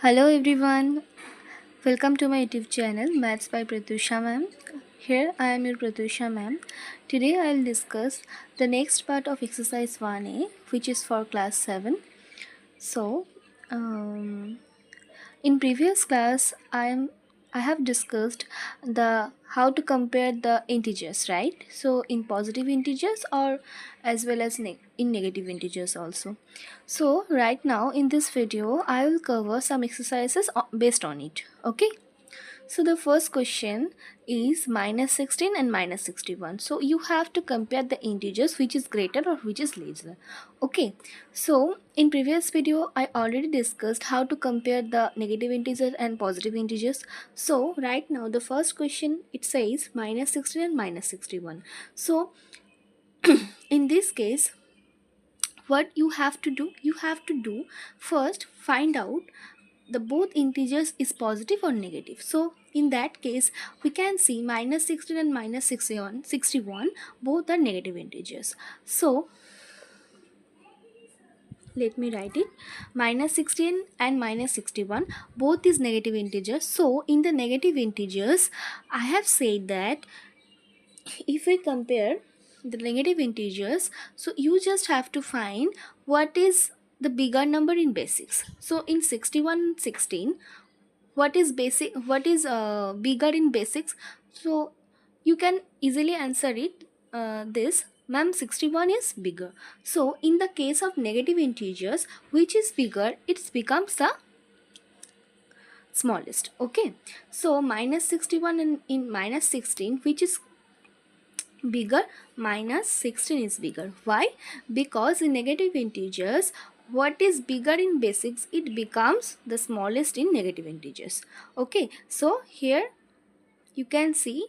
Hello everyone, welcome to my YouTube channel Maths by Pratyusa ma'am. Here I am your Pratyusa ma'am. Today I will discuss the next part of exercise 1A, which is for class 7. So, in previous class I have discussed the how to compare the integers, right? So in positive integers or as well as in negative integers also. So right now in this video I will cover some exercises based on it. Okay, so the first question is minus 16 and minus 61. So you have to compare the integers which is greater or which is lesser. Okay, so in previous video I already discussed how to compare the negative integers and positive integers. So right now the first question, it says minus 16 and minus 61. So in this case, what you have to do, first find out the both integers is positive or negative. So in that case we can see minus 16 and minus 61 both are negative integers. So let me write it. Minus 16 and minus 61 both is negative integers. So in the negative integers I have said that if we compare the negative integers, so you just have to find what is the bigger number in basics. So in 61 and 16, what is bigger in basics? So you can easily answer it, this ma'am, 61 is bigger. So in the case of negative integers, which is bigger, it becomes the smallest. Okay, so minus 61 and in minus 16, which is bigger, minus 16 is bigger. Why? Because in negative integers, what is bigger in basics, it becomes the smallest in negative integers. Okay, so here you can see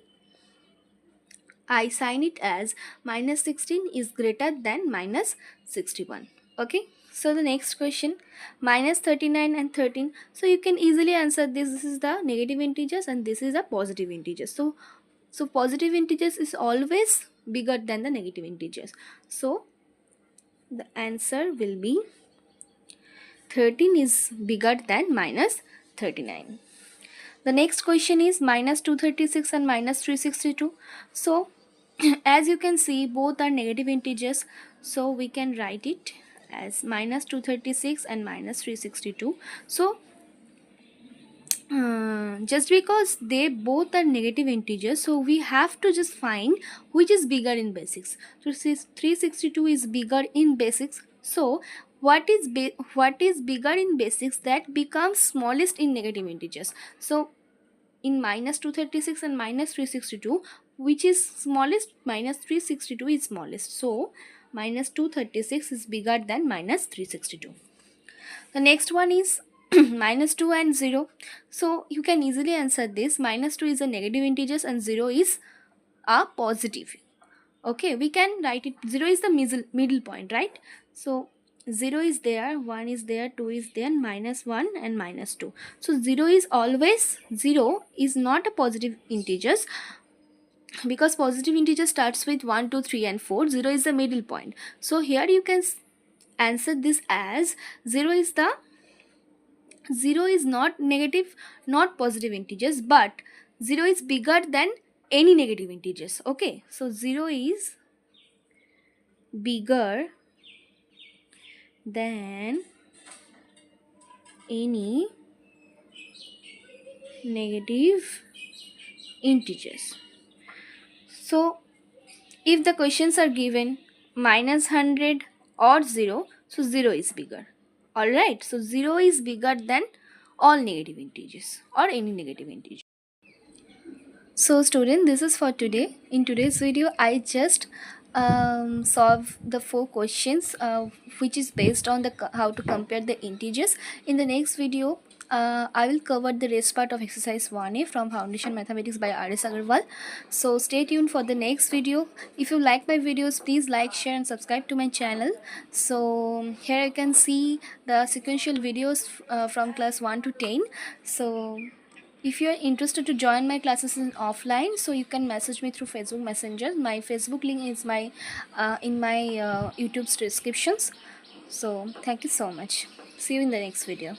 I sign it as minus 16 is greater than minus 61. Okay, so the next question, minus 39 and 13. So you can easily answer this. This is the negative integers and this is the positive integers. So positive integers is always bigger than the negative integers. So the answer will be 13 is bigger than minus 39. The next question is minus 236 and minus 362. So as you can see, both are negative integers. So we can write it as minus 236 and minus 362. So just because they both are negative integers, so we have to just find which is bigger in basics. So 362 is bigger in basics. So what is bigger in basics, that becomes smallest in negative integers. So in minus 236 and minus 362, which is smallest? Minus 362 is smallest. So minus 236 is bigger than minus 362. The next one is minus 2 and 0. So you can easily answer this. Minus 2 is a negative integers and 0 is a positive. Okay, we can write it. 0 is the middle point, right? So 0 is there, 1 is there, 2 is there, minus 1 and minus 2. So 0 is always, 0 is not a positive integers, because positive integer starts with 1, 2, 3 and 4. 0 is the middle point. So here you can answer this as 0 is not negative, not positive integers, but 0 is bigger than any negative integers. Okay, so 0 is bigger than any negative integers. So if the questions are given minus 100 or 0, so 0 is bigger. Alright, so 0 is bigger than all negative integers or any negative integer. So student, this is for today. In today's video I just solve the 4 questions which is based on the how to compare the integers. In the next video I will cover the rest part of exercise 1A from Foundation Mathematics by R.S. Agarwal. So stay tuned for the next video. If you like my videos, please like, share and subscribe to my channel. So here you can see the sequential videos from class 1 to 10. So if you are interested to join my classes in offline, so you can message me through Facebook Messenger. My Facebook link is in my YouTube's descriptions. So thank you so much. See you in the next video.